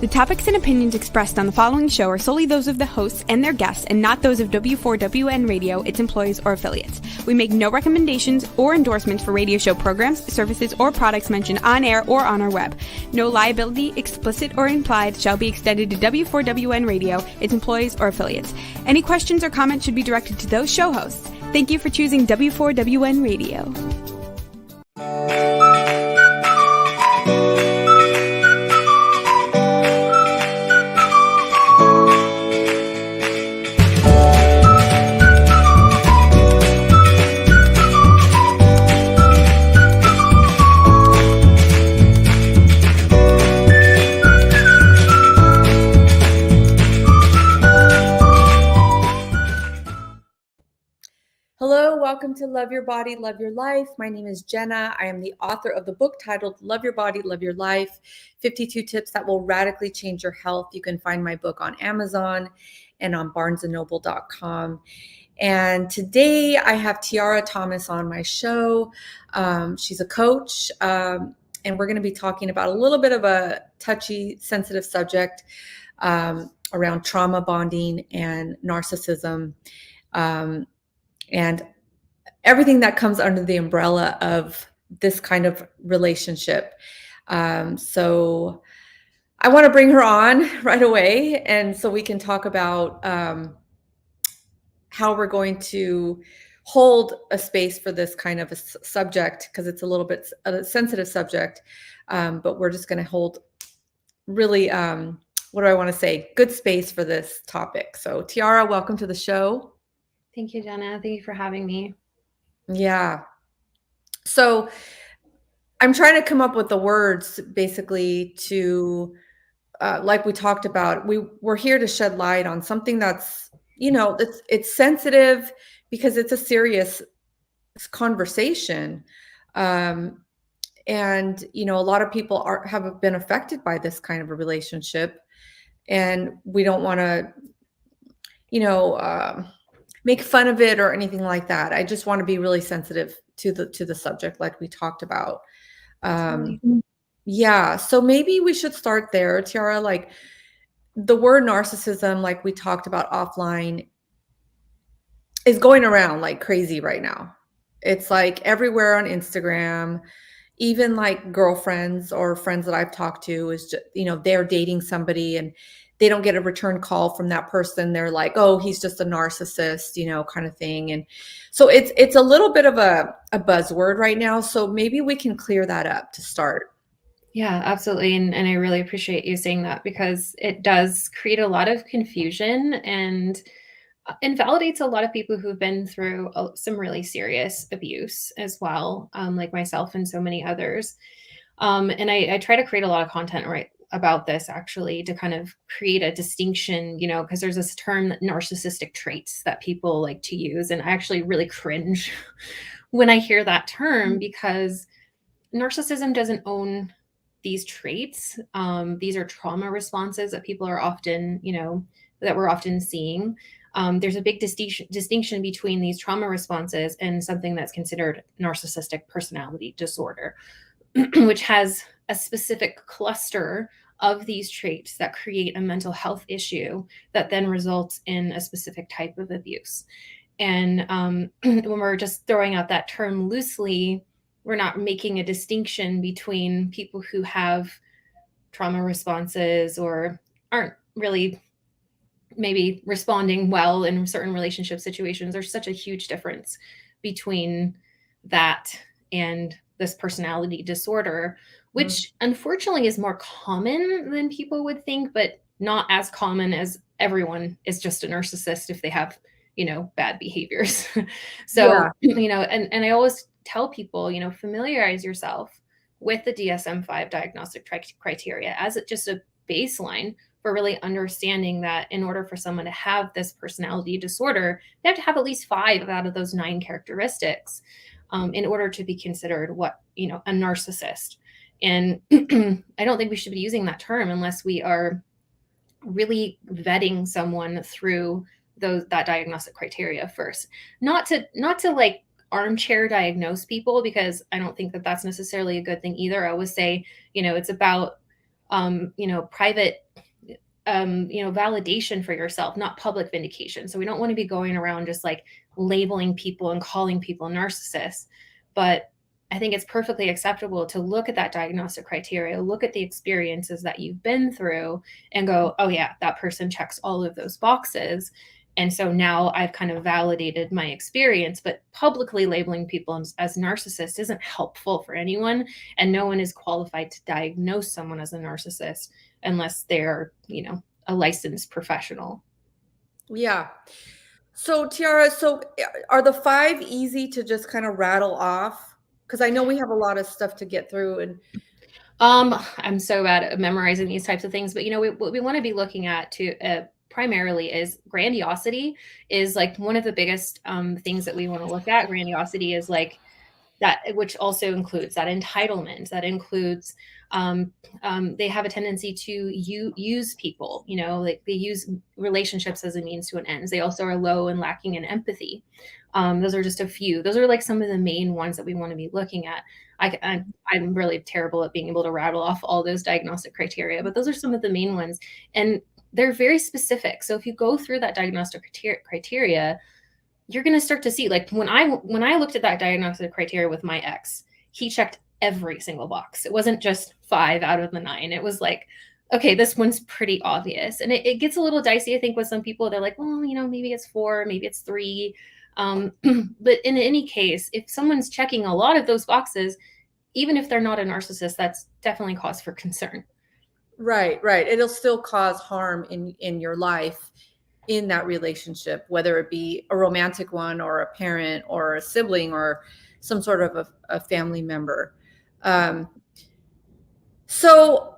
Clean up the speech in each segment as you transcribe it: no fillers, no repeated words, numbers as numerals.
The topics and opinions expressed on the following show are solely those of the hosts and their guests and not those of W4WN Radio, its employees, or affiliates. We make no recommendations or endorsements for radio show programs, services, or products mentioned on air or on our web. No liability, explicit or implied, shall be extended to W4WN Radio, its employees, or affiliates. Any questions or comments should be directed to those show hosts. Thank you for choosing W4WN Radio. Hello, welcome to Love Your Body, Love Your Life. My name is Jenna. I am the author of the book titled Love Your Body, Love Your Life, 52 Tips That Will Radically Change Your Health. You can find my book on Amazon and on barnesandnoble.com. And today I have Tiara Thomas on my show. She's a coach, and we're going to be talking about a little bit of a touchy, sensitive subject around trauma bonding and narcissism. And everything that comes under the umbrella of this kind of relationship. So I want to bring her on right away. And so we can talk about how we're going to hold a space for this kind of a subject, because it's a little bit a sensitive subject. But we're just going to hold really, what do I want to say? Good space for this topic. So Tiara, welcome to the show. Thank you, Jenna. Thank you for having me. Yeah. So I'm trying to come up with the words basically to, like we talked about, we're here to shed light on something that's, it's sensitive because it's a serious conversation. And, a lot of people have been affected by this kind of a relationship, and we don't want to, make fun of it or anything like that. I just want to be really sensitive to the subject, like we talked about. Yeah. So maybe we should start there, Tiara. Like the word narcissism, like we talked about offline, is going around like crazy right now. It's like everywhere on Instagram, even like girlfriends or friends that I've talked to is just, they're dating somebody and they don't get a return call from that person. They're like, oh, he's just a narcissist, kind of thing. And so it's a little bit of a buzzword right now. So maybe we can clear that up to start. Yeah, absolutely. And I really appreciate you saying that, because it does create a lot of confusion and invalidates a lot of people who've been through some really serious abuse as well, like myself and so many others. And I try to create a lot of content about this, actually, to kind of create a distinction, because there's this term, narcissistic traits, that people like to use. And I actually really cringe when I hear that term, because narcissism doesn't own these traits. These are trauma responses that people are often, that we're often seeing. There's a big distinction between these trauma responses and something that's considered narcissistic personality disorder, which has a specific cluster of these traits that create a mental health issue that then results in a specific type of abuse. And when we're just throwing out that term loosely, we're not making a distinction between people who have trauma responses or aren't really maybe responding well in certain relationship situations. There's such a huge difference between that and this personality disorder, which unfortunately is more common than people would think, but not as common as everyone is just a narcissist if they have, bad behaviors. So, and I always tell people, familiarize yourself with the DSM-5 diagnostic criteria as just a baseline for really understanding that in order for someone to have this personality disorder, they have to have at least 5 out of those 9 characteristics in order to be considered a narcissist. And I don't think we should be using that term unless we are really vetting someone through that diagnostic criteria first. Not to like armchair diagnose people, because I don't think that that's necessarily a good thing either. I always say, it's about, private validation for yourself, not public vindication. So we don't want to be going around just like labeling people and calling people narcissists. But I think it's perfectly acceptable to look at that diagnostic criteria, look at the experiences that you've been through, and go, oh, yeah, that person checks all of those boxes. And so now I've kind of validated my experience, but publicly labeling people as narcissists isn't helpful for anyone. And no one is qualified to diagnose someone as a narcissist unless they're, a licensed professional. Yeah. So Tiara, are the 5 easy to just kind of rattle off? Because I know we have a lot of stuff to get through. And I'm so bad at memorizing these types of things, but what we want to be looking at primarily is grandiosity is like one of the biggest things that we want to look at. Grandiosity is like that, which also includes that entitlement, that includes they have a tendency to use people, like they use relationships as a means to an end. They also are low and lacking in empathy. Those are just a few. Those are like some of the main ones that we want to be looking at. I'm really terrible at being able to rattle off all those diagnostic criteria, but those are some of the main ones. And they're very specific. So if you go through that diagnostic criteria, you're going to start to see, like when I looked at that diagnostic criteria with my ex, he checked every single box. It wasn't just 5 out of the 9. It was like, okay, this one's pretty obvious. And it gets a little dicey, I think, with some people. They're like, well, maybe it's 4, maybe it's 3. But in any case, if someone's checking a lot of those boxes, even if they're not a narcissist, that's definitely cause for concern. Right. It'll still cause harm in your life, in that relationship, whether it be a romantic one or a parent or a sibling or some sort of a family member. So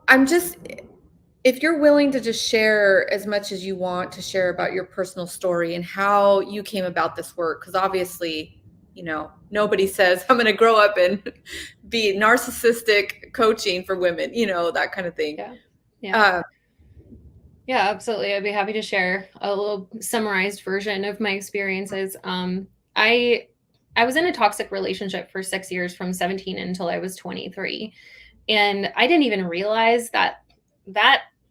if you're willing to just share as much as you want to share about your personal story and how you came about this work, because obviously, nobody says, I'm going to grow up and be narcissistic coaching for women, that kind of thing. Yeah. Yeah, absolutely. I'd be happy to share a little summarized version of my experiences. I was in a toxic relationship for 6 years, from 17 until I was 23. And I didn't even realize that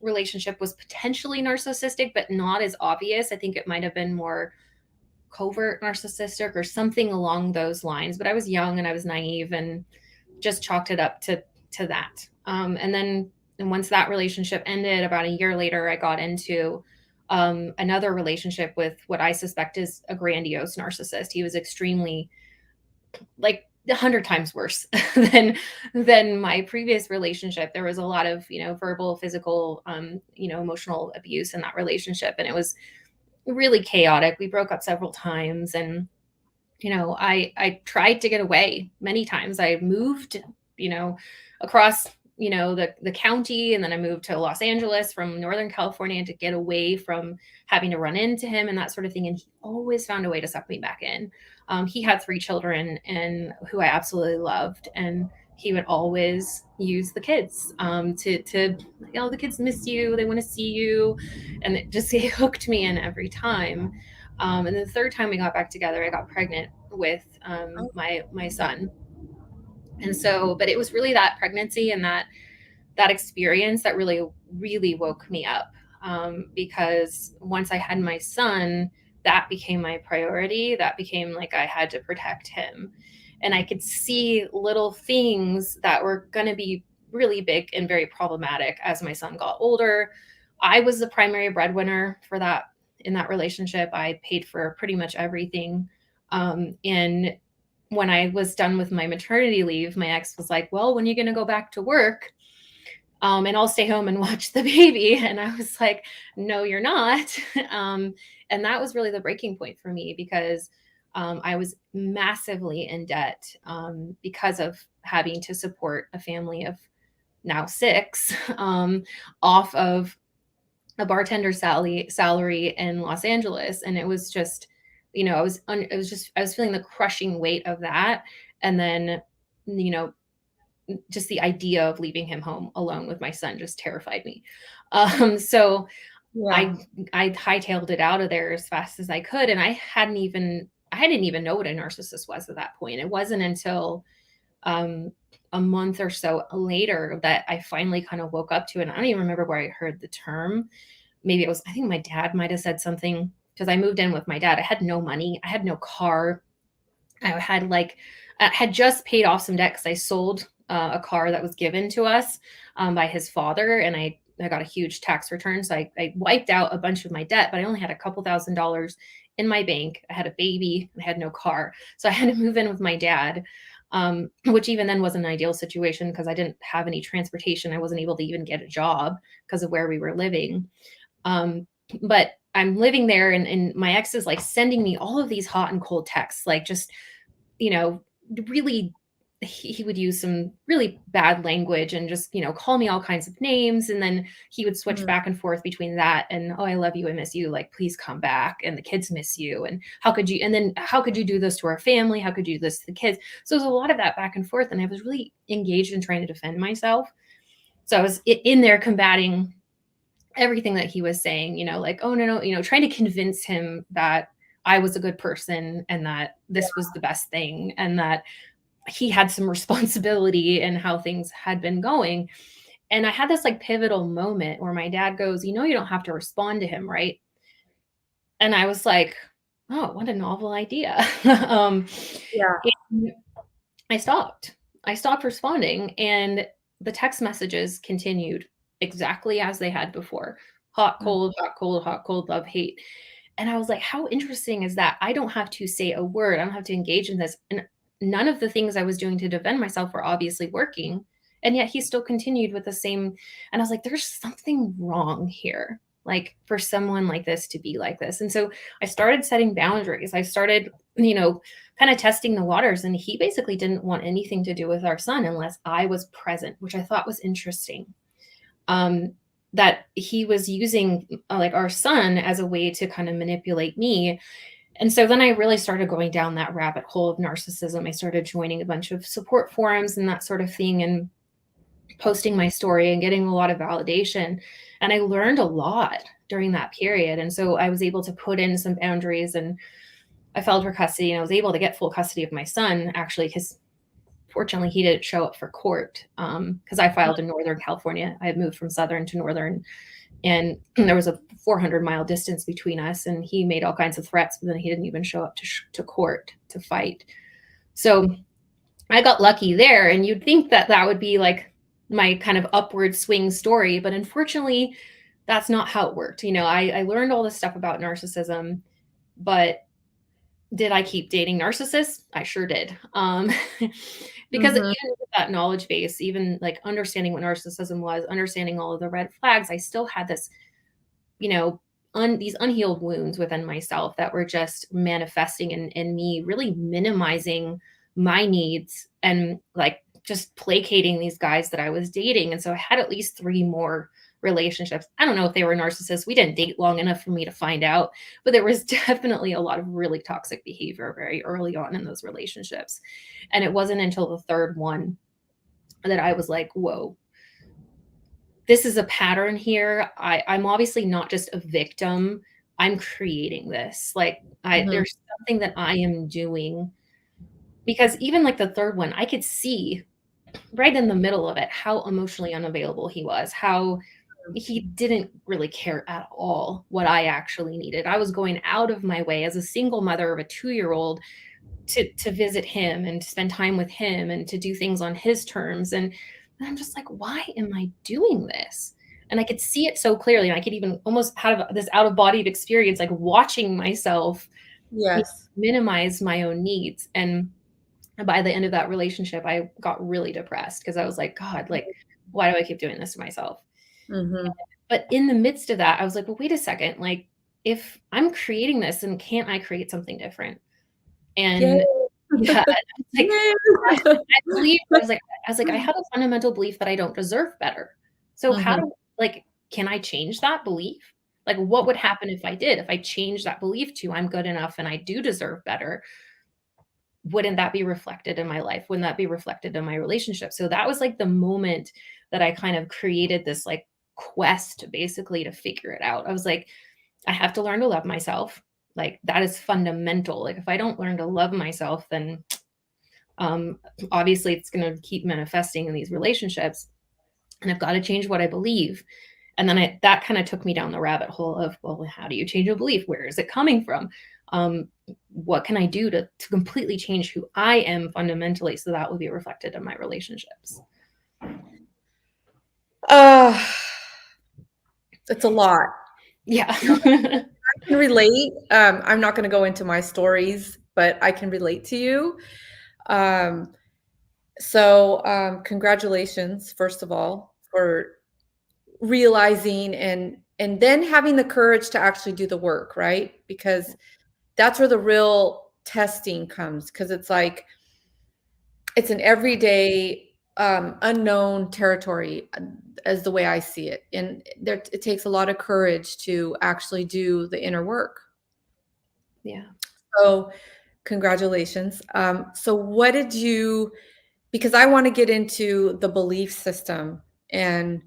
relationship was potentially narcissistic, but not as obvious. I think it might have been more covert narcissistic or something along those lines. But I was young and I was naive and just chalked it up to that. And once that relationship ended, about a year later, I got into another relationship with what I suspect is a grandiose narcissist. He was extremely, like, 100 times worse than my previous relationship. There was a lot of, verbal, physical, emotional abuse in that relationship. And it was really chaotic. We broke up several times. And, I tried to get away many times. I moved, across the county, and then I moved to Los Angeles from Northern California to get away from having to run into him and that sort of thing. And he always found a way to suck me back in. He had 3 children, and who I absolutely loved, and he would always use the kids to the kids miss you, they want to see you, and it hooked me in every time. And the third time we got back together, I got pregnant with my son. And so, but it was really that pregnancy and that experience that really, really woke me up. Because once I had my son, that became my priority. That became like I had to protect him. And I could see little things that were going to be really big and very problematic as my son got older. I was the primary breadwinner for that. In that relationship, I paid for pretty much everything. And when I was done with my maternity leave, my ex was like, well, when are you going to go back to work? And I'll stay home and watch the baby. And I was like, no, you're not. And that was really the breaking point for me, because I was massively in debt because of having to support a family of now 6 off of a bartender salary in Los Angeles. And it was just, I was feeling the crushing weight of that. And then, just the idea of leaving him home alone with my son just terrified me. So yeah. I hightailed it out of there as fast as I could. And I didn't even know what a narcissist was at that point. It wasn't until a month or so later that I finally kind of woke up to it. And I don't even remember where I heard the term, maybe I think my dad might've said something, because I moved in with my dad. I had no money. I had no car. I had just paid off some debt because I sold a car that was given to us by his father, and I got a huge tax return. So I wiped out a bunch of my debt, but I only had a couple $1,000s in my bank. I had a baby, I had no car. So I had to move in with my dad, which even then wasn't an ideal situation because I didn't have any transportation. I wasn't able to even get a job because of where we were living. But I'm living there, and my ex is like sending me all of these hot and cold texts, like just, really, he would use some really bad language and just, call me all kinds of names. And then he would switch back and forth between that and, oh, I love you, I miss you, like, please come back. And the kids miss you. And how could you do this to our family? How could you do this to the kids? So there's a lot of that back and forth. And I was really engaged in trying to defend myself. So I was in there combating everything that he was saying, like, oh, no, trying to convince him that I was a good person and that this was the best thing and that he had some responsibility in how things had been going. And I had this like pivotal moment where my dad goes, you don't have to respond to him, right? And I was like, oh, what a novel idea. I stopped responding, and the text messages continued exactly as they had before. Hot, cold, hot, cold, hot, cold, love, hate. And I was like, how interesting is that? I don't have to say a word. I don't have to engage in this. And none of the things I was doing to defend myself were obviously working. And yet he still continued with the same. And I was like, there's something wrong here, like for someone like this to be like this. And so I started setting boundaries. I started, kind of testing the waters. And he basically didn't want anything to do with our son unless I was present, which I thought was interesting. That he was using like our son as a way to kind of manipulate me. And so then I really started going down that rabbit hole of narcissism. I started joining a bunch of support forums and that sort of thing, and posting my story and getting a lot of validation. And I learned a lot during that period. And so I was able to put in some boundaries, and I filed for custody, and I was able to get full custody of my son, actually, because fortunately, he didn't show up for court because I filed in Northern California. I had moved from Southern to Northern, and there was a 400-mile distance between us, and he made all kinds of threats, but then he didn't even show up to court to fight. So I got lucky there, and you'd think that that would be like my kind of upward swing story, but unfortunately, that's not how it worked. I learned all this stuff about narcissism, but did I keep dating narcissists? I sure did. Because even with that knowledge base, even like understanding what narcissism was, understanding all of the red flags, I still had this, these unhealed wounds within myself that were just manifesting in me really minimizing my needs and like just placating these guys that I was dating. And so I had at least 3 more relationships. I don't know if they were narcissists. We didn't date long enough for me to find out, but there was definitely a lot of really toxic behavior very early on in those relationships. And it wasn't until the 3rd one that I was like, whoa, this is a pattern here. I'm obviously not just a victim. I'm creating this. Like there's something that I am doing, because even like the 3rd one, I could see right in the middle of it how emotionally unavailable he was, how he didn't really care at all what I actually needed. I was going out of my way as a single mother of a 2-year-old to visit him and to spend time with him and to do things on his terms. And I'm just like, why am I doing this? And I could see it so clearly. And I could even almost have this out of body experience, like watching myself minimize my own needs. And by the end of that relationship, I got really depressed because I was like, God, like, why do I keep doing this to myself? But in the midst of that, I was like, well, wait a second. Like, if I'm creating this, then can't I create something different? And I was like, I have a fundamental belief that I don't deserve better. So can I change that belief? Like, what would happen if I did? If I changed that belief to I'm good enough and I do deserve better, wouldn't that be reflected in my life? Wouldn't that be reflected in my relationship? So that was like the moment that I kind of created this like quest basically to figure it out. I was like, I have to learn to love myself. Like that is fundamental. Like if I don't learn to love myself, then obviously it's going to keep manifesting in these relationships, and I've got to change what I believe. And then that kind of took me down the rabbit hole of, well, how do you change a belief? Where is it coming from? What can I do to completely change who I am fundamentally, so that will be reflected in my relationships? It's a lot. Yeah. I can relate. I'm not going to go into my stories, but I can relate to you. So congratulations, first of all, for realizing and then having the courage to actually do the work, right? Because that's where the real testing comes, because it's like it's an everyday unknown territory, as the way I see it. And it takes a lot of courage to actually do the inner work. Yeah. So congratulations. So what did you, because I want to get into the belief system and,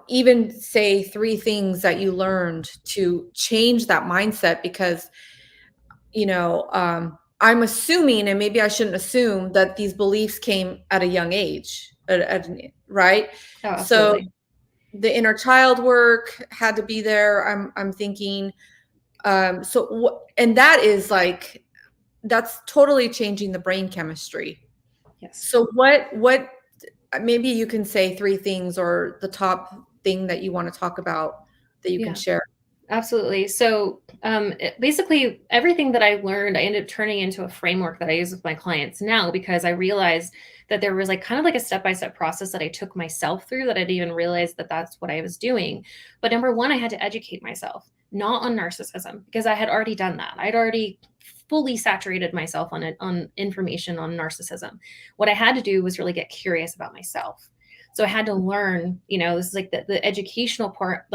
even say 3 things that you learned to change that mindset, because, I'm assuming, and maybe I shouldn't assume, that these beliefs came at a young age, right? Oh, absolutely. So the inner child work had to be there. I'm thinking, and that is like, that's totally changing the brain chemistry. Yes. So what maybe you can say 3 things, or the top thing that you want to talk about that you can share. Absolutely. So basically everything that I learned, I ended up turning into a framework that I use with my clients now, because I realized that there was kind of a step-by-step process that I took myself through, that I didn't even realize that that's what I was doing. But number one, I had to educate myself, not on narcissism, because I had already done that. I'd already fully saturated myself on information on narcissism. What I had to do was really get curious about myself. So I had to learn, this is the educational part,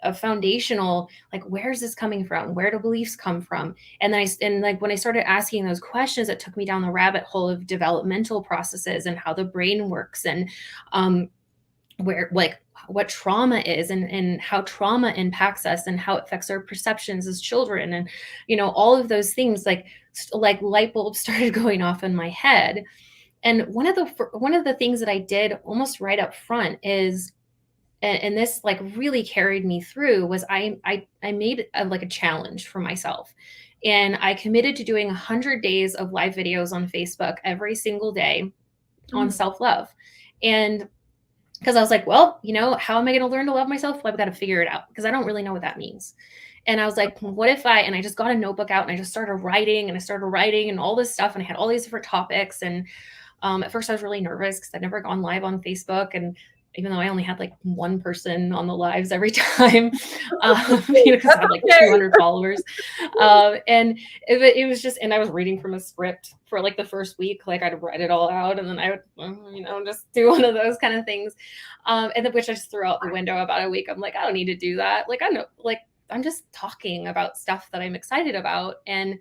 a foundational, where is this coming from? Where do beliefs come from? And then when I started asking those questions, it took me down the rabbit hole of developmental processes and how the brain works, and where what trauma is, and how trauma impacts us, and how it affects our perceptions as children, and all of those things, like light bulbs started going off in my head. And one of the things that I did almost right up front is, and this really carried me through, was I made a challenge for myself, and I committed to doing 100 days of live videos on Facebook every single day on self-love. And because I was like, well, how am I going to learn to love myself? Well, I've got to figure it out, because I don't really know what that means. And I was like, what if and I just got a notebook out, and I just started writing, and all this stuff. And I had all these different topics. And at first I was really nervous, because I'd never gone live on Facebook. And even though I only had 1 person on the lives every time, because I had 200 followers. And it was just, and I was reading from a script for the first week. I'd write it all out, and then I would, just do one of those kind of things. And then, which I just threw out the window about a week. I'm like, I don't need to do that. I know, I'm just talking about stuff that I'm excited about. And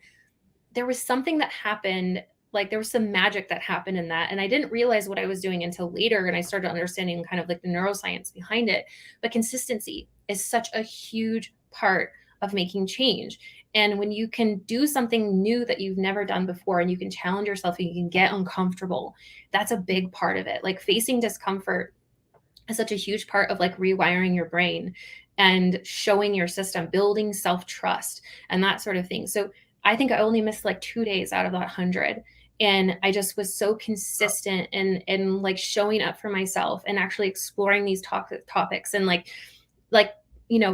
there was something that happened. There was some magic that happened in that. And I didn't realize what I was doing until later. And I started understanding kind of the neuroscience behind it. But consistency is such a huge part of making change. And when you can do something new that you've never done before, and you can challenge yourself, and you can get uncomfortable, that's a big part of it. Facing discomfort is such a huge part of rewiring your brain and showing your system, building self-trust and that sort of thing. So I think I only missed 2 days out of that 100. And I just was so consistent in showing up for myself, and actually exploring these topics, and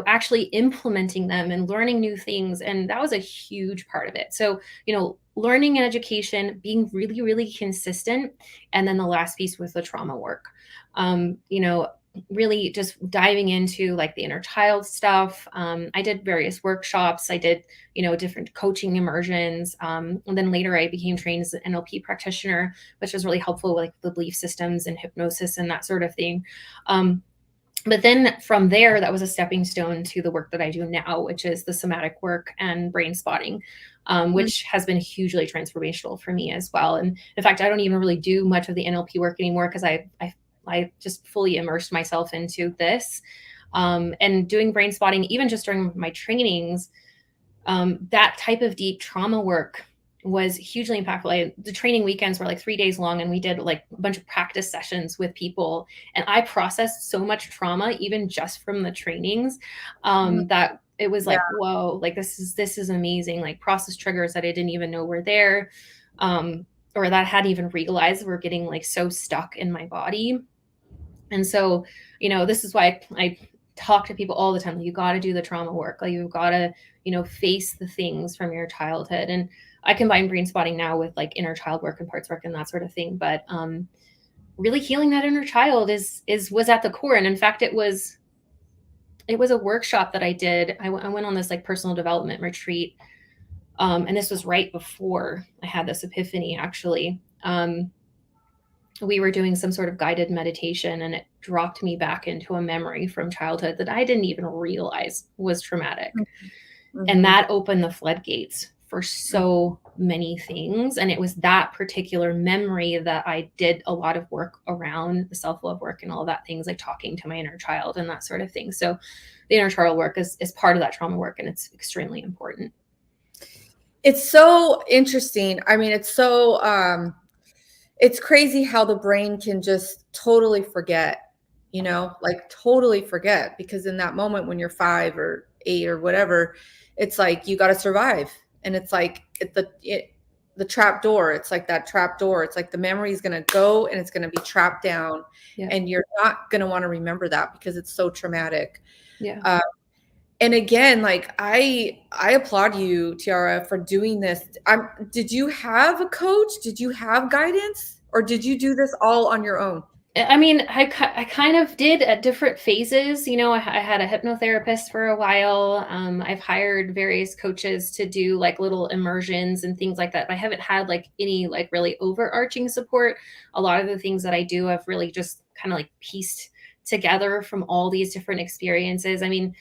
actually implementing them, and learning new things. And that was a huge part of it. So, learning and education, being really, really consistent. And then the last piece was the trauma work. Really just diving into the inner child stuff. I did various workshops. I did, different coaching immersions. And then later I became trained as an NLP practitioner, which was really helpful with the belief systems and hypnosis and that sort of thing. But then from there, that was a stepping stone to the work that I do now, which is the somatic work and brain spotting, which has been hugely transformational for me as well. And in fact, I don't even really do much of the NLP work anymore, because I just fully immersed myself into this, and doing brain spotting, even just during my trainings. That type of deep trauma work was hugely impactful. The training weekends were like 3 days long, and we did like a bunch of practice sessions with people. And I processed so much trauma, even just from the trainings, that it was like, whoa, like this is amazing. Like process triggers that I didn't even know were there, or that I hadn't even realized were getting like so stuck in my body. And so, this is why I talk to people all the time. Like, you got to do the trauma work. Like, you've got to, face the things from your childhood. And I combine brain spotting now with like inner child work and parts work and that sort of thing. But really healing that inner child was at the core. And in fact, it was a workshop that I did. I went on this like personal development retreat. And this was right before I had this epiphany, actually. We were doing some sort of guided meditation, and it dropped me back into a memory from childhood that I didn't even realize was traumatic. Mm-hmm. And that opened the floodgates for so many things. And it was that particular memory that I did a lot of work around, the self-love work and all that things, like talking to my inner child and that sort of thing. So the inner child work is part of that trauma work, and it's extremely important. It's so interesting. I mean, it's so it's crazy how the brain can just totally forget, like totally forget, because in that moment when you're 5 or 8 or whatever, it's like you got to survive. And it's like the trap door. It's like that trap door. It's like the memory is going to go and it's going to be trapped down. Yeah. And you're not going to want to remember that because it's so traumatic. Yeah. And again, like I applaud you, Tiara, for doing this. Did you have a coach? Did you have guidance? Or did you do this all on your own? I mean, I kind of did at different phases. I had a hypnotherapist for a while. I've hired various coaches to do like little immersions and things like that. But I haven't had like any like really overarching support. A lot of the things that I do, I've really just kind of like pieced together from all these different experiences. I mean,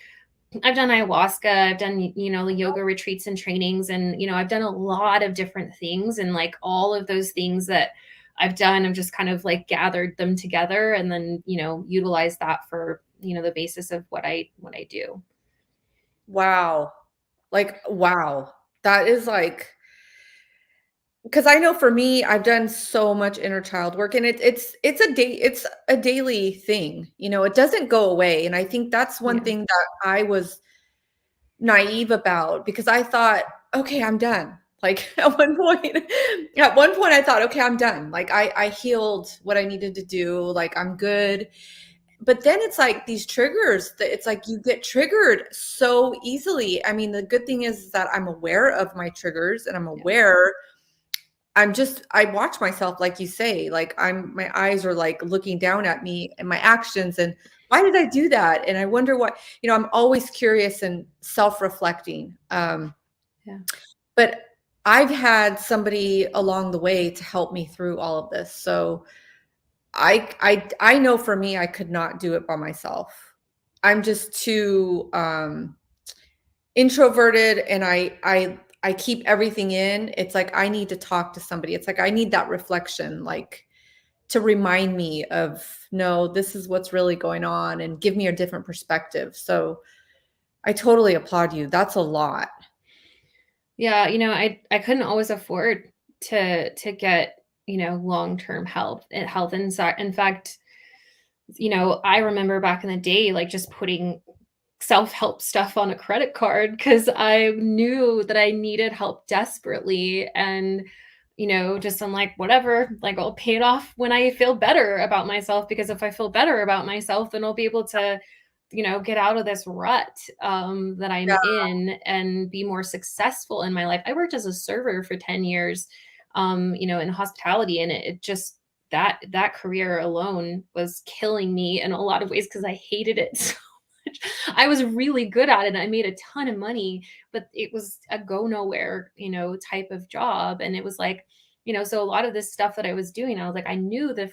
I've done ayahuasca, I've done, yoga retreats and trainings, and, I've done a lot of different things, and like all of those things that I've done, I've just kind of like gathered them together and then, utilize that for, the basis of what I do. Wow. Like, wow. That is like, because I know for me, I've done so much inner child work, and it's a daily thing. It doesn't go away. And I think that's one thing that I was naive about, because I thought, okay, I'm done. Like at one point I thought, okay, I'm done. Like I healed what I needed to do. Like I'm good. But then it's like these triggers, it's like you get triggered so easily. I mean, the good thing is that I'm aware of my triggers, and I'm aware. I watch myself, like you say, like my eyes are like looking down at me and my actions, and why did I do that? And I wonder what, I'm always curious and self-reflecting. But I've had somebody along the way to help me through all of this. So I know for me, I could not do it by myself. I'm just too introverted, and I keep everything in. It's like I need to talk to somebody. It's like I need that reflection, like to remind me of, no, this is what's really going on, and give me a different perspective. So I totally applaud you. That's a lot. Yeah, I couldn't always afford to get, long-term health. In fact, I remember back in the day, like just putting self-help stuff on a credit card because I knew that I needed help desperately. And, just I'm like, whatever, like I'll pay it off when I feel better about myself, because if I feel better about myself, then I'll be able to, get out of this rut that I'm in and be more successful in my life. I worked as a server for 10 years, in hospitality, and it just, that career alone was killing me in a lot of ways because I hated it so much. I was really good at it. I made a ton of money, but it was a go nowhere, type of job. And it was like, so a lot of this stuff that I was doing, I was like, I knew that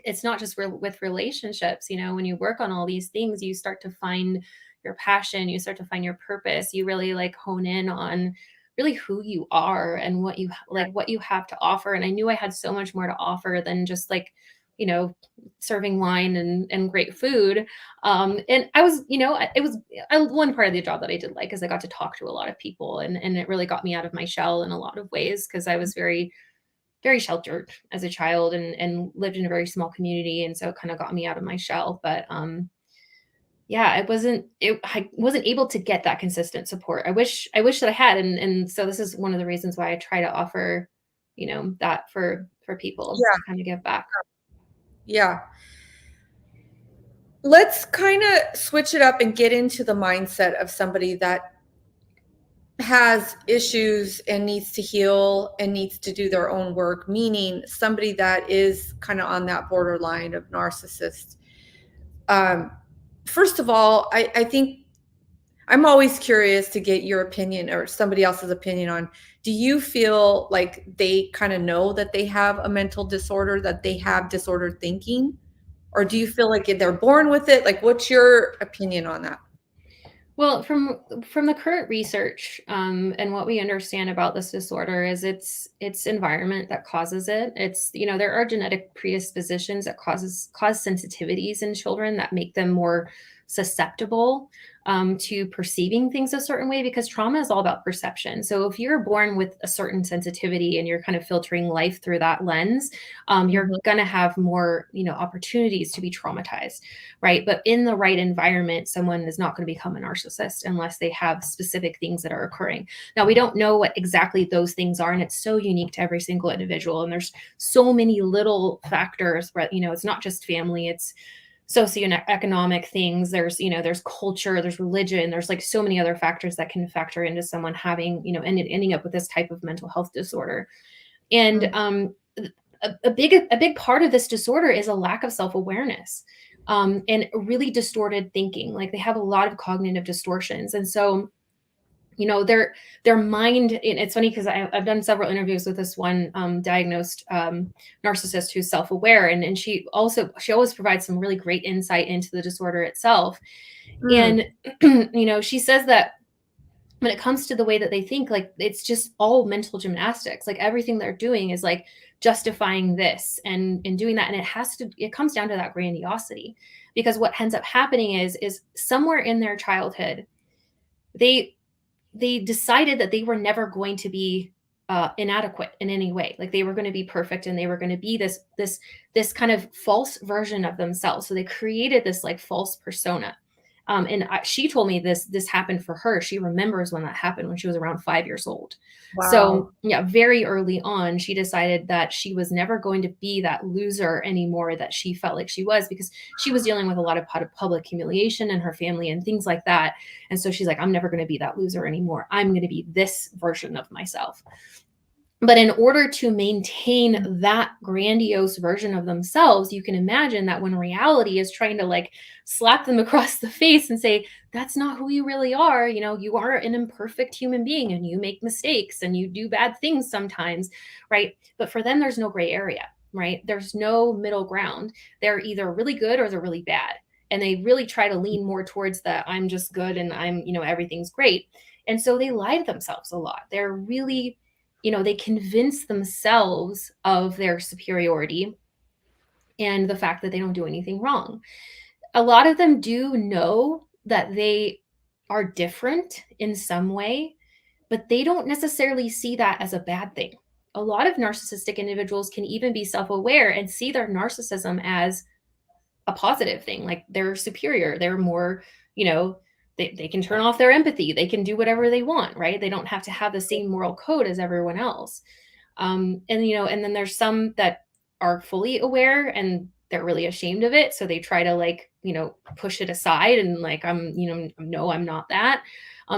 it's not just with relationships, when you work on all these things, you start to find your passion, you start to find your purpose, you really like hone in on really who you are and what you have to offer. And I knew I had so much more to offer than just like serving wine and great food. And I was, one part of the job that I did like is I got to talk to a lot of people, and it really got me out of my shell in a lot of ways, because I was very, very sheltered as a child and lived in a very small community. And so it kind of got me out of my shell. But yeah, I wasn't able to get that consistent support. I wish that I had. And so this is one of the reasons why I try to offer, that for people to kind of give back. Yeah. Let's kind of switch it up and get into the mindset of somebody that has issues and needs to heal and needs to do their own work, meaning somebody that is kind of on that borderline of narcissist. First of all, I think I'm always curious to get your opinion or somebody else's opinion on, do you feel like they kind of know that they have a mental disorder, that they have disordered thinking? Or do you feel like they're born with it? Like, what's your opinion on that? Well, from the current research, and what we understand about this disorder is it's environment that causes it. It's, there are genetic predispositions that cause sensitivities in children that make them more susceptible to perceiving things a certain way, because trauma is all about perception. So if you're born with a certain sensitivity and you're kind of filtering life through that lens, you're going to have more, opportunities to be traumatized, right? But in the right environment, someone is not going to become a narcissist unless they have specific things that are occurring. Now, we don't know what exactly those things are, and it's so unique to every single individual. And there's so many little factors, but, it's not just family, it's socioeconomic things. There's, there's culture, there's religion, there's like so many other factors that can factor into someone having, ending up with this type of mental health disorder. And a big part of this disorder is a lack of self-awareness, and really distorted thinking. Like, they have a lot of cognitive distortions. And so, their mind, and it's funny because I've done several interviews with this one diagnosed narcissist who's self-aware, and she always provides some really great insight into the disorder itself. And she says that when it comes to the way that they think, like, it's just all mental gymnastics. Like, everything they're doing is like justifying this and doing that, and it comes down to that grandiosity, because what ends up happening is somewhere in their childhood, they decided that they were never going to be inadequate in any way. Like, they were going to be perfect, and they were going to be this kind of false version of themselves. So they created this like false persona. And she told me this happened for her. She remembers when that happened, when she was around 5 years old. Wow. So yeah, very early on, she decided that she was never going to be that loser anymore that she felt like she was, because she was dealing with a lot of public humiliation in her family and things like that. And so she's like, I'm never going to be that loser anymore. I'm going to be this version of myself. But in order to maintain that grandiose version of themselves, you can imagine that when reality is trying to like slap them across the face and say, that's not who you really are. You are an imperfect human being, and you make mistakes and you do bad things sometimes, right? But for them, there's no gray area, right? There's no middle ground. They're either really good or they're really bad. And they really try to lean more towards the I'm just good and I'm, everything's great. And so they lie to themselves a lot. They're really, they convince themselves of their superiority and the fact that they don't do anything wrong. A lot of them do know that they are different in some way, but they don't necessarily see that as a bad thing. A lot of narcissistic individuals can even be self-aware and see their narcissism as a positive thing. Like, they're superior. They're more, they can turn off their empathy. They can do whatever they want, right? They don't have to have the same moral code as everyone else. And then there's some that are fully aware and they're really ashamed of it. So they try to push it aside and like, no, I'm not that.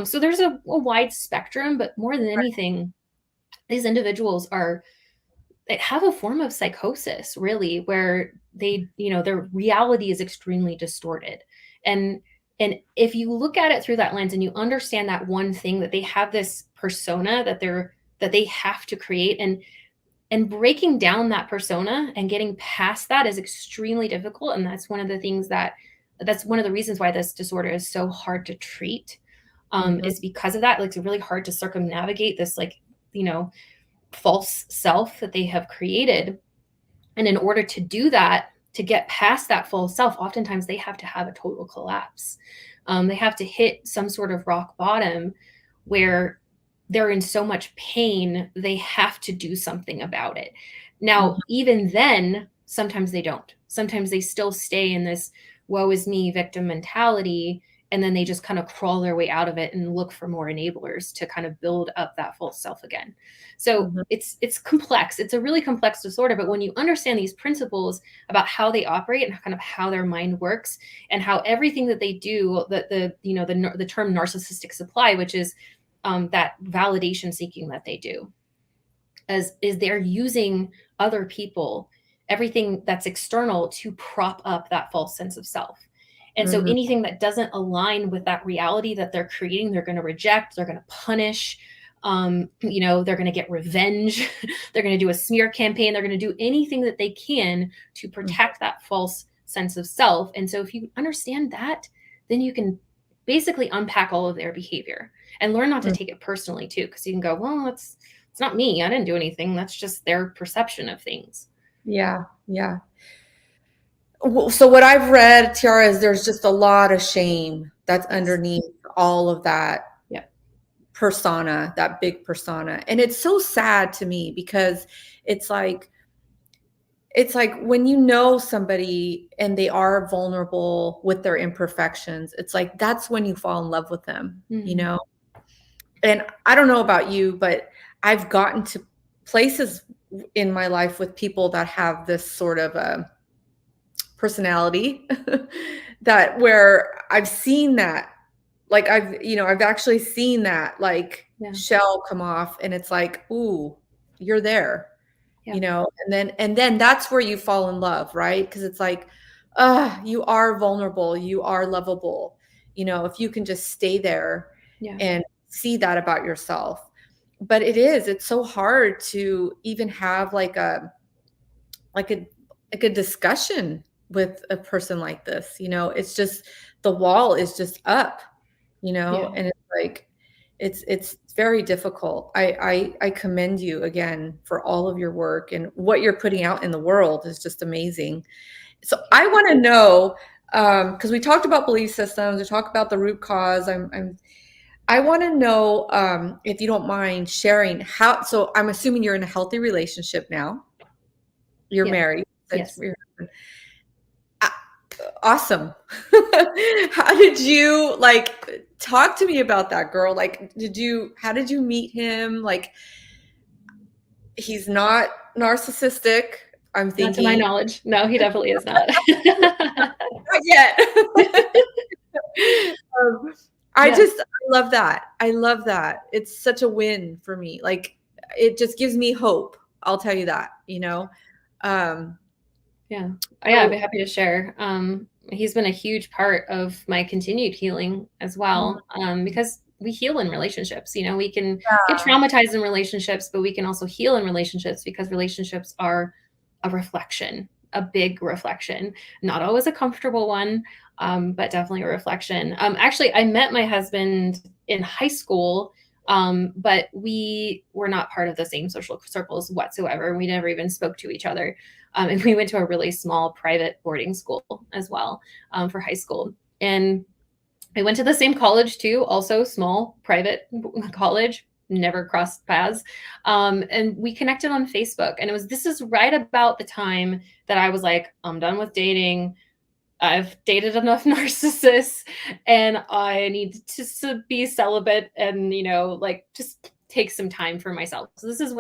So there's a wide spectrum, but more than anything, these individuals they have a form of psychosis, really, where their reality is extremely distorted. And if you look at it through that lens and you understand that one thing, that they have this persona that they have to create, and breaking down that persona and getting past that is extremely difficult. And that's one of the things that's one of the reasons why this disorder is so hard to treat, is because of that. Like, it's really hard to circumnavigate this, false self that they have created. And in order to do that, to get past that false self, oftentimes they have to have a total collapse. They have to hit some sort of rock bottom where they're in so much pain, they have to do something about it. Now, even then, sometimes they don't. Sometimes they still stay in this woe is me victim mentality, and then they just kind of crawl their way out of it and look for more enablers to kind of build up that false self again. So it's complex. It's a really complex disorder, but when you understand these principles about how they operate and kind of how their mind works and how everything that they do, the term narcissistic supply, which is that validation seeking that they do, is they're using other people, everything that's external, to prop up that false sense of self. And so anything that doesn't align with that reality that they're creating, they're going to reject, they're going to punish, they're going to get revenge, they're going to do a smear campaign, they're going to do anything that they can to protect that false sense of self. And so if you understand that, then you can basically unpack all of their behavior and learn not to take it personally too, because you can go, well, it's not me, I didn't do anything, that's just their perception of things. Yeah. So what I've read, Tiara, is there's just a lot of shame that's underneath all of that persona, that big persona. And it's so sad to me, because it's like when you know somebody and they are vulnerable with their imperfections, it's like that's when you fall in love with them, you know? And I don't know about you, but I've gotten to places in my life with people that have this sort of a personality that where I've seen that, like I've actually seen that shell come off, and it's like, ooh, you're there, and then that's where you fall in love, right? Because it's like, you are vulnerable, you are lovable, if you can just stay there and see that about yourself. But it's so hard to even have like a discussion with a person like this. It's just, the wall is just up, and it's like, it's very difficult. I commend you again for all of your work, and what you're putting out in the world is just amazing. So I want to know, because we talked about belief systems, we talked about the root cause. I want to know, if you don't mind sharing how. So I'm assuming you're in a healthy relationship now. You're married. Yes. Awesome. How did you talk to me about that, girl? How did you meet him? He's not narcissistic, I'm thinking. Not to my knowledge. No, he definitely is not. Not yet. I love that. I love that. It's such a win for me. It just gives me hope. I'll tell you that, I'd be happy to share. He's been a huge part of my continued healing as well, because we heal in relationships. We can get traumatized in relationships, but we can also heal in relationships, because relationships are a reflection, a big reflection, not always a comfortable one, but definitely a reflection. Actually, I met my husband in high school, but we were not part of the same social circles whatsoever. We never even spoke to each other. And we went to a really small private boarding school as well, for high school. And I went to the same college too, also small private college, never crossed paths. And we connected on Facebook. And this is right about the time that I was like, I'm done with dating. I've dated enough narcissists, and I need to be celibate and, just take some time for myself. So this is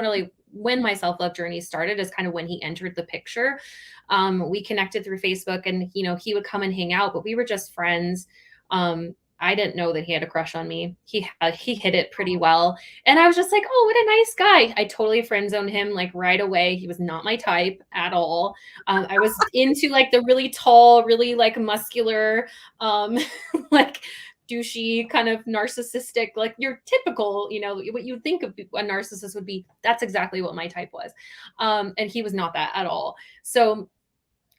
when my self-love journey started, is kind of when he entered the picture. We connected through Facebook, and, he would come and hang out, but we were just friends. I didn't know that he had a crush on me. He hid it pretty well. And I was just like, oh, what a nice guy. I totally friend zoned him right away. He was not my type at all. I was into the really tall, really muscular, douchey kind of narcissistic, your typical, what you think of a narcissist would be. That's exactly what my type was. And he was not that at all. So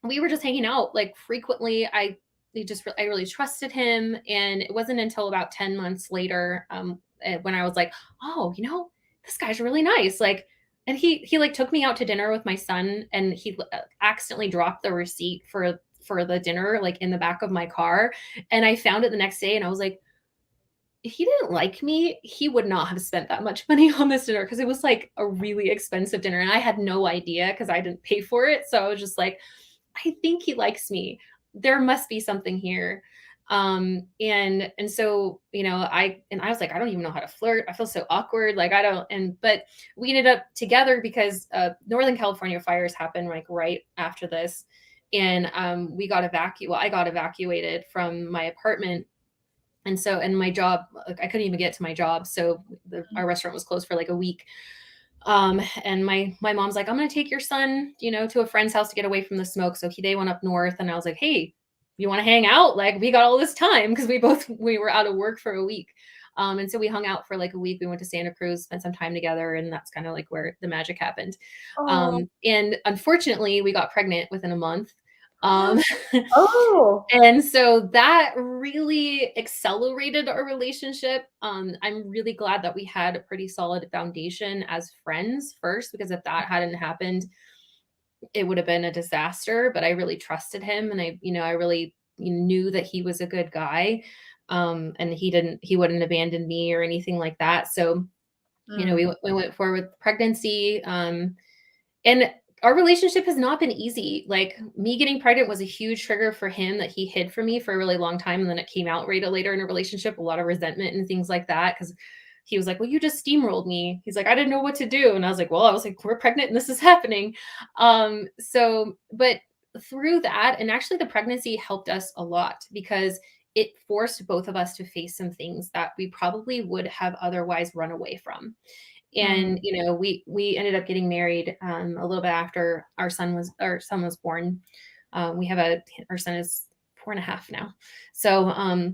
we were just hanging out frequently. I really trusted him. And it wasn't until about 10 months later, when I was like, oh, this guy's really nice. And he like took me out to dinner with my son, and he accidentally dropped the receipt for the dinner like in the back of my car, and I found it the next day, and I was like, if he didn't like me, he would not have spent that much money on this dinner, because it was like a really expensive dinner, and I had no idea because I didn't pay for it. So I was just like, I think he likes me. There must be something here. And so, I was like, I don't even know how to flirt. I feel so awkward. Like I don't, but we ended up together because Northern California fires happened like right after this. And we got evacuated. Well, I got evacuated from my apartment. And my job, like I couldn't even get to my job. So our restaurant was closed for like a week. And my mom's like, I'm gonna take your son, to a friend's house to get away from the smoke. So they went up north, and I was like, hey, you want to hang out? Like we got all this time, because we were out of work for a week. And so we hung out for like a week. We went to Santa Cruz, spent some time together, and that's kind of like where the magic happened. Oh. And unfortunately, we got pregnant within a month. Um, Oh. and so that really accelerated our relationship. I'm really glad that we had a pretty solid foundation as friends first, because if that hadn't happened, it would have been a disaster. But I really trusted him, and I really knew that he was a good guy. And he wouldn't abandon me or anything like that. So, we went forward with pregnancy. And our relationship has not been easy. Like me getting pregnant was a huge trigger for him that he hid from me for a really long time. And then it came out later in a relationship, a lot of resentment and things like that. Cause he was like, well, you just steamrolled me. He's like, I didn't know what to do. And I was like, we're pregnant and this is happening. But through that, and actually the pregnancy helped us a lot, because it forced both of us to face some things that we probably would have otherwise run away from. And we ended up getting married a little bit after our son was born. Our son is 4.5 now. So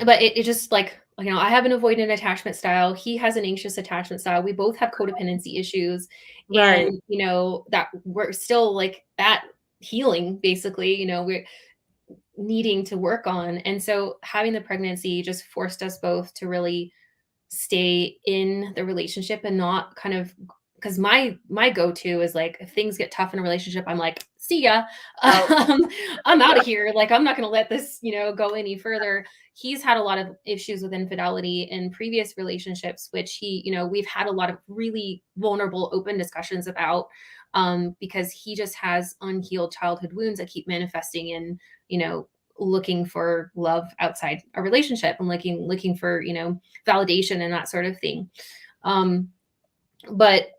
but it just like, I have an avoidant attachment style, he has an anxious attachment style, we both have codependency issues. Right. And that we're still like at healing, basically, we're needing to work on. And so having the pregnancy just forced us both to really stay in the relationship and not kind of, because my go-to is like, if things get tough in a relationship, I'm like, see ya. I'm out of here. Like, I'm not going to let this, go any further. He's had a lot of issues with infidelity in previous relationships, which we've had a lot of really vulnerable, open discussions about, because he just has unhealed childhood wounds that keep manifesting in, looking for love outside a relationship, and looking for, validation and that sort of thing. But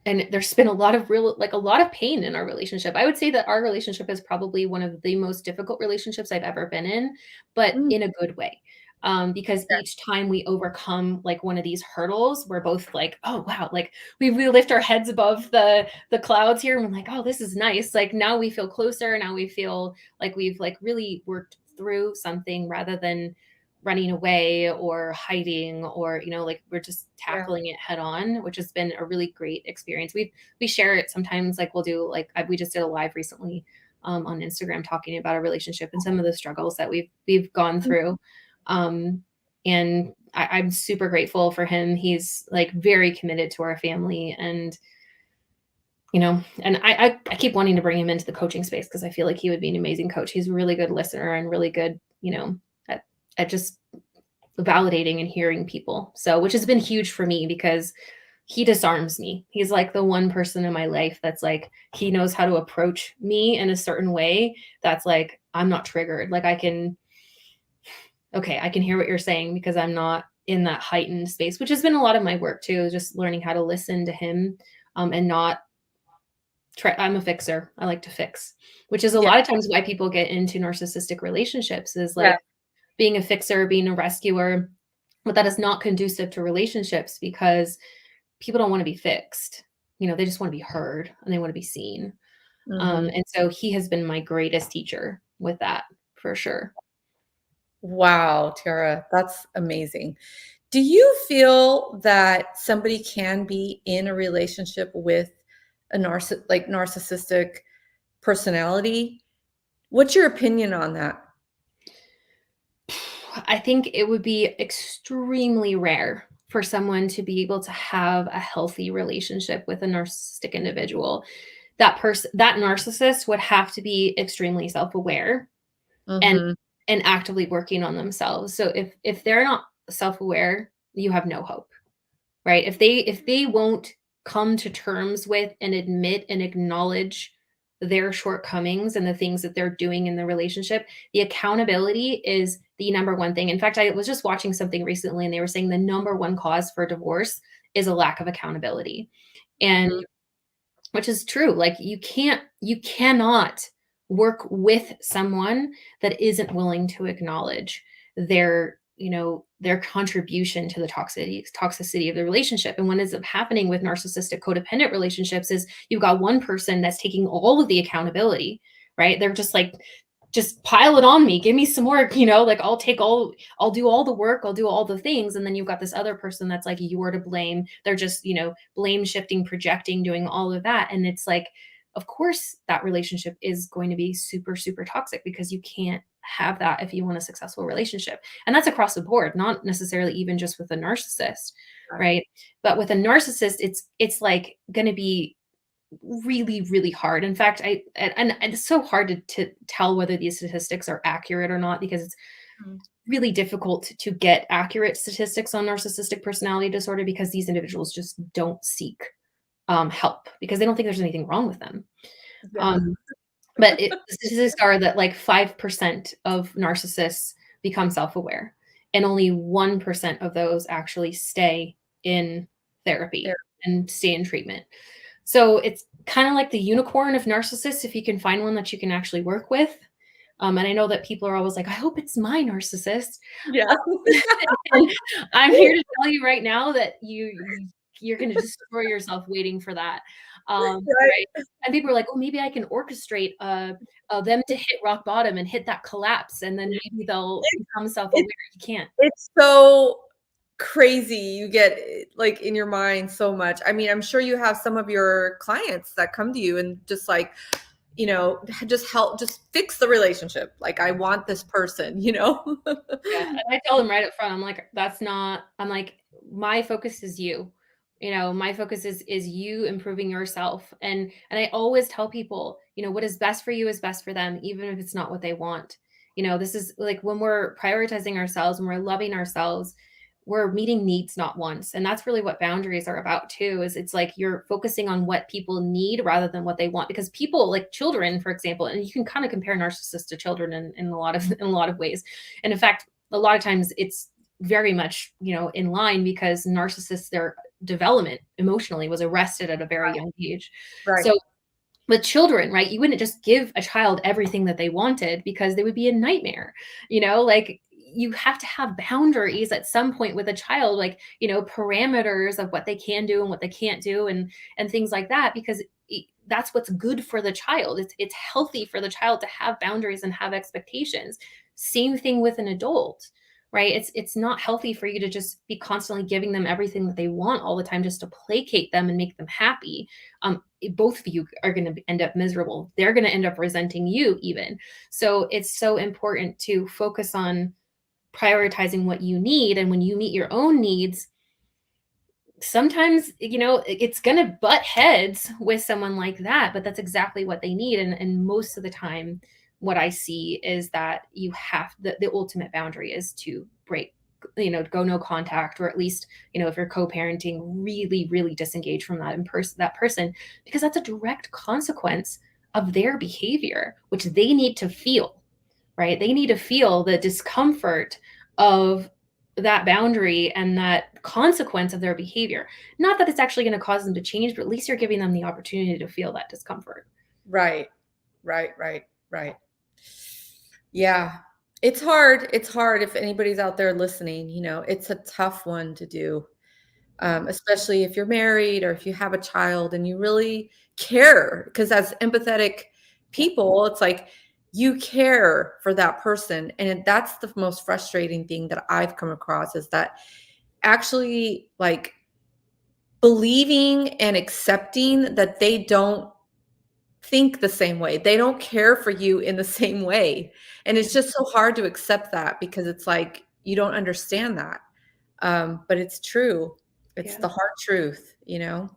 and there's been a lot of pain in our relationship. I would say that our relationship is probably one of the most difficult relationships I've ever been in, but in a good way. Because each time we overcome like one of these hurdles, we're both like, oh wow, like we lift our heads above the clouds here, and we're like, oh, this is nice. Like now we feel closer. Now we feel like we've like really worked through something, rather than running away or hiding, or like we're just tackling it head on, which has been a really great experience. We share it sometimes, like we'll do like we just did a live recently on Instagram talking about our relationship and some of the struggles that we've gone through. And I'm super grateful for him. He's like very committed to our family, and and I keep wanting to bring him into the coaching space, because I feel like he would be an amazing coach. He's a really good listener and really good, at just validating and hearing people. So, which has been huge for me, because he disarms me. He's like the one person in my life that's like, he knows how to approach me in a certain way that's like, I'm not triggered. Like I can hear what you're saying, because I'm not in that heightened space, which has been a lot of my work too, just learning how to listen to him, and not I'm a fixer. I like to fix, which is a lot of times why people get into narcissistic relationships, is like being a fixer, being a rescuer. But that is not conducive to relationships, because people don't want to be fixed. They just want to be heard, and they want to be seen. And so he has been my greatest teacher with that, for sure. Wow, Tiara, that's amazing. Do you feel that somebody can be in a relationship with a narcissistic personality? What's your opinion on that? I think it would be extremely rare for someone to be able to have a healthy relationship with a narcissistic individual, that narcissist would have to be extremely self-aware and Mhm. actively working on themselves. So if they're not self-aware, you have no hope, right? If they won't come to terms with and admit and acknowledge their shortcomings and the things that they're doing in the relationship, the accountability is the number one thing. In fact, I was just watching something recently and they were saying the number one cause for divorce is a lack of accountability. And Mhm. which is true. Like you cannot work with someone that isn't willing to acknowledge their, their contribution to the toxicity of the relationship. And what ends up happening with narcissistic codependent relationships is you've got one person that's taking all of the accountability, right? They're just like, just pile it on me, give me some work, like I'll do all the work, I'll do all the things. And then you've got this other person that's like, you're to blame. They're just, blame shifting, projecting, doing all of that. And it's like, of course that relationship is going to be super, super toxic, because you can't have that if you want a successful relationship. And that's across the board, not necessarily even just with a narcissist, right? But with a narcissist, it's like going to be really, really hard. In fact, and it's so hard to tell whether these statistics are accurate or not, because it's Mhm. really difficult to get accurate statistics on narcissistic personality disorder, because these individuals just don't seek help because they don't think there's anything wrong with them. Yeah. Um, but the statistics are that like 5% of narcissists become self-aware, and only 1% of those actually stay in There. therapy and stay in treatment. So it's kind of like the unicorn of narcissists, if you can find one that you can actually work with. And I know that people are always like, I hope it's my narcissist. Yeah. And I'm here to tell you right now that you're going to destroy yourself waiting for that. Right. And people are like, oh, maybe I can orchestrate them to hit rock bottom and hit that collapse, and then maybe they'll become self-aware. You can't. It's so crazy. You get like in your mind so much. I mean, I'm sure you have some of your clients that come to you and just like, just help, just fix the relationship. Like, I want this person, Yeah, and I tell them right up front, I'm like, my focus is you. My focus is you improving yourself. And I always tell people, what is best for you is best for them, even if it's not what they want. This is like when we're prioritizing ourselves, when we're loving ourselves, we're meeting needs, not wants. And that's really what boundaries are about too, is it's like you're focusing on what people need rather than what they want. Because people, like children, for example, and you can kind of compare narcissists to children in a lot of ways. And in fact, a lot of times it's very much, in line, because narcissists, their development emotionally was arrested at a very young age. Right. So with children, right, you wouldn't just give a child everything that they wanted, because they would be a nightmare. Like you have to have boundaries at some point with a child, like, parameters of what they can do and what they can't do, and things like that, because that's what's good for the child. It's healthy for the child to have boundaries and have expectations. Same thing with an adult, right? It's not healthy for you to just be constantly giving them everything that they want all the time, just to placate them and make them happy. Both of you are going to end up miserable. They're going to end up resenting you even. So it's so important to focus on prioritizing what you need. And when you meet your own needs, sometimes, it's going to butt heads with someone like that, but that's exactly what they need. And most of the time, what I see is that the ultimate boundary is to break, go no contact, or at least, if you're co-parenting, really, really disengage from that person, because that's a direct consequence of their behavior, which they need to feel, right? They need to feel the discomfort of that boundary and that consequence of their behavior. Not that it's actually going to cause them to change, but at least you're giving them the opportunity to feel that discomfort. Right. Yeah. It's hard. It's hard if anybody's out there listening, it's a tough one to do. Especially if you're married or if you have a child and you really care, because as empathetic people, it's like you care for that person. And that's the most frustrating thing that I've come across, is that actually like believing and accepting that they don't think the same way. They don't care for you in the same way. And it's just so hard to accept that, because it's like you don't understand that. But it's true. It's Yeah. the hard truth, you know?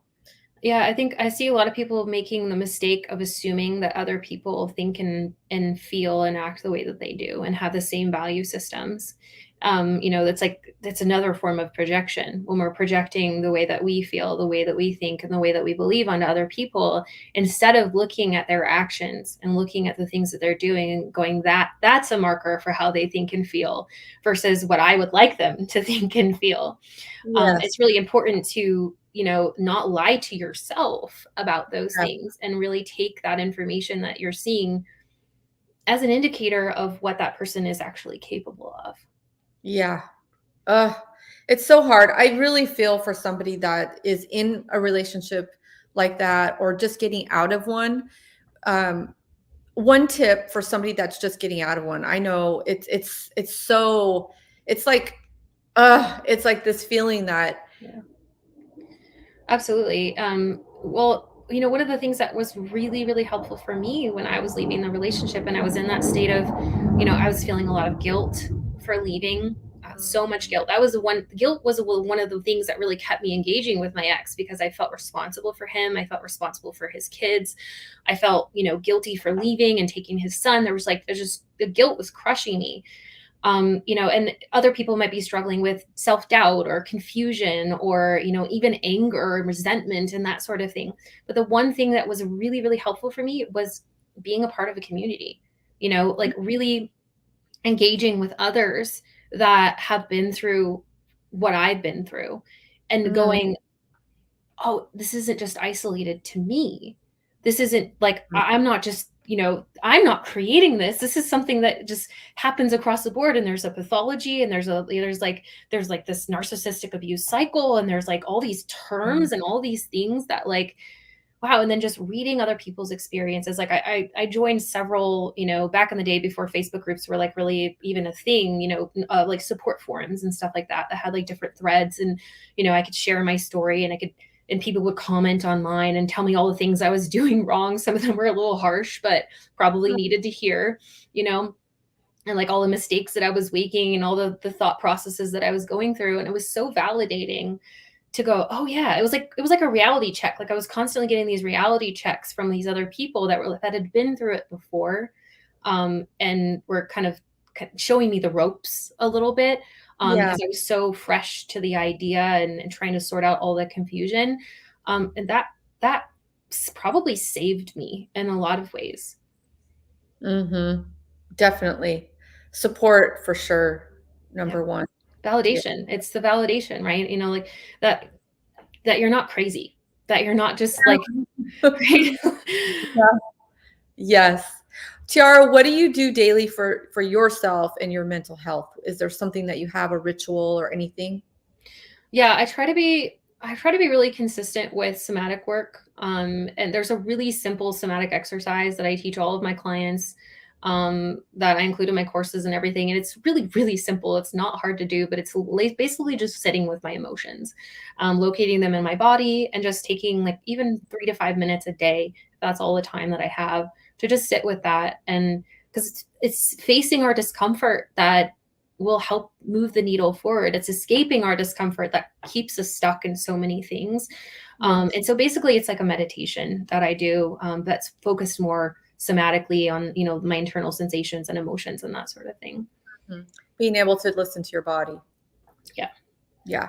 Yeah, I think I see a lot of people making the mistake of assuming that other people think and feel and act the way that they do and have the same value systems. That's another form of projection when we're projecting the way that we feel, the way that we think, and the way that we believe onto other people, instead of looking at their actions and looking at the things that they're doing and going, that's a marker for how they think and feel versus what I would like them to think and feel. Yes. It's really important to, not lie to yourself about those Yeah. things and really take that information that you're seeing as an indicator of what that person is actually capable of. Yeah. Uh, it's so hard. I really feel for somebody that is in a relationship like that or just getting out of one. One tip for somebody that's just getting out of one. I know it's like it's like this feeling that Yeah. Absolutely. Well, one of the things that was really, really helpful for me when I was leaving the relationship and I was in that state of, I was feeling a lot of guilt for leaving. So much guilt. Guilt was one of the things that really kept me engaging with my ex because I felt responsible for him. I felt responsible for his kids. I felt, guilty for leaving and taking his son. There's just the guilt was crushing me. And other people might be struggling with self-doubt or confusion or, even anger and resentment and that sort of thing. But the one thing that was really, really helpful for me was being a part of a community, like really engaging with others that have been through what I've been through and Mm, going, oh, this isn't just isolated to me. This isn't like, I'm not just, I'm not creating this. This is something that just happens across the board. And there's a pathology and there's like this narcissistic abuse cycle. And there's like all these mm, terms and all these things that like, wow. And then just reading other people's experiences. Like I joined several, back in the day before Facebook groups were like really even a thing, like support forums and stuff like that had like different threads. And, I could share my story and people would comment online and tell me all the things I was doing wrong. Some of them were a little harsh, but probably needed to hear, and like all the mistakes that I was making and all the thought processes that I was going through. And it was so validating to go, oh yeah, it was like a reality check. Like I was constantly getting these reality checks from these other people that had been through it before, and were kind of showing me the ropes a little bit, yeah. because I was so fresh to the idea and trying to sort out all the confusion, and that probably saved me in a lot of ways. Mm-hmm. Definitely. Support for sure. Yeah. Number one. Yeah. Validation. It's the validation, right? Like that you're not crazy, that you're not just like right? Yeah. Yes. Tiara, what do you do daily for yourself and your mental health? Is there something that you have, a ritual or anything? Yeah, I try to be really consistent with somatic work. And there's a really simple somatic exercise that I teach all of my clients, that I include in my courses and everything. And it's really, really simple. It's not hard to do, but it's basically just sitting with my emotions, locating them in my body and just taking like even 3 to 5 minutes a day. That's all the time that I have to just sit with that. And because it's facing our discomfort that will help move the needle forward. It's escaping our discomfort that keeps us stuck in so many things. And so basically it's like a meditation that I do, that's focused more somatically on, my internal sensations and emotions and that sort of thing. Mhm. Being able to listen to your body. Yeah. Yeah.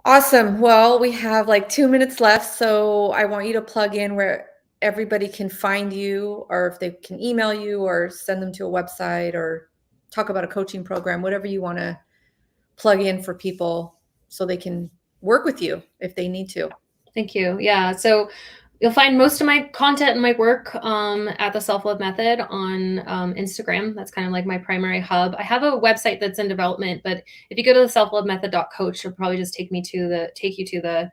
Awesome. Well, we have like 2 minutes left, so I want you to plug in where everybody can find you, or if they can email you or send them to a website or talk about a coaching program, whatever you want to plug in for people so they can work with you if they need to. Thank you. Yeah. So you'll find most of my content and my work, at the Self-Love Method on, Instagram. That's kind of like my primary hub. I have a website that's in development, but if you go to the selflovemethod.coach, it'll probably just take you to the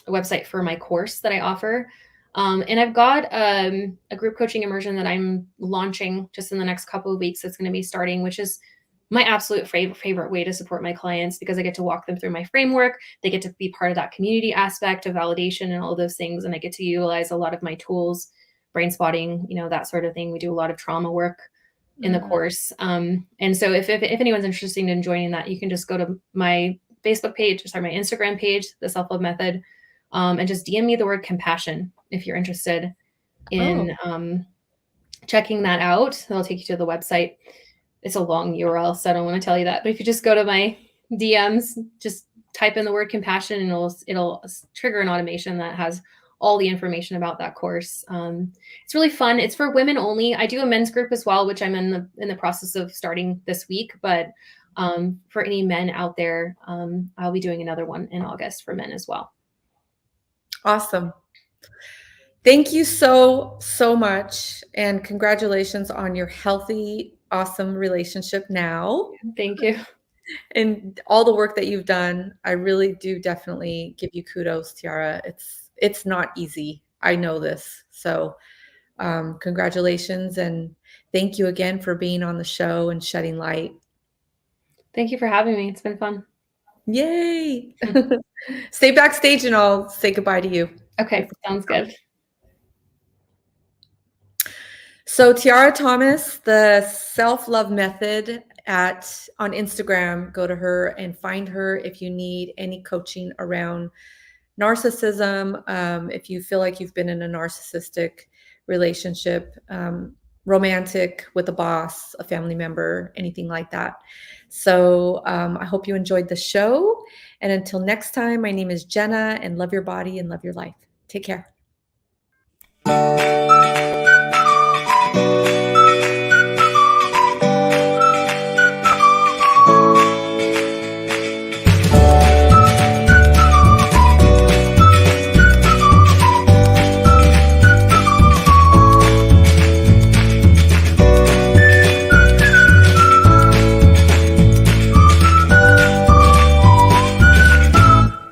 website for my course that I offer. And I've got, a group coaching immersion that I'm launching just in the next couple of weeks. That's going to be starting, which is my absolute favorite way to support my clients because I get to walk them through my framework. They get to be part of that community aspect of validation and all those things. And I get to utilize a lot of my tools, brain spotting, that sort of thing. We do a lot of trauma work. in the course. And so if anyone's interested in joining that, you can just go to my Facebook page, sorry, my Instagram page, The Self-Love Method, and just DM me the word compassion if you're interested in checking that out. It'll take you to the website. It's a long URL, so I don't want to tell you that. But if you just go to my DMs, just type in the word compassion, and it'll trigger an automation that has all the information about that course. It's really fun. It's for women only. I do a men's group as well, which I'm in the process of starting this week. But for any men out there, I'll be doing another one in August for men as well. Awesome. Thank you so much. And congratulations on your healthy, awesome relationship now. Thank you. And all the work that you've done. I really do definitely give you kudos, Tiara. It's not easy. I know this. So congratulations. And thank you again for being on the show and shedding light. Thank you for having me. It's been fun. Yay. Stay backstage and I'll say goodbye to you. Okay. Sounds good. So Tiara Thomas, the Self-Love Method on Instagram, go to her and find her if you need any coaching around narcissism. If you feel like you've been in a narcissistic relationship, romantic with a boss, a family member, anything like that. So I hope you enjoyed the show. And until next time, my name is Jenna, and love your body and love your life. Take care.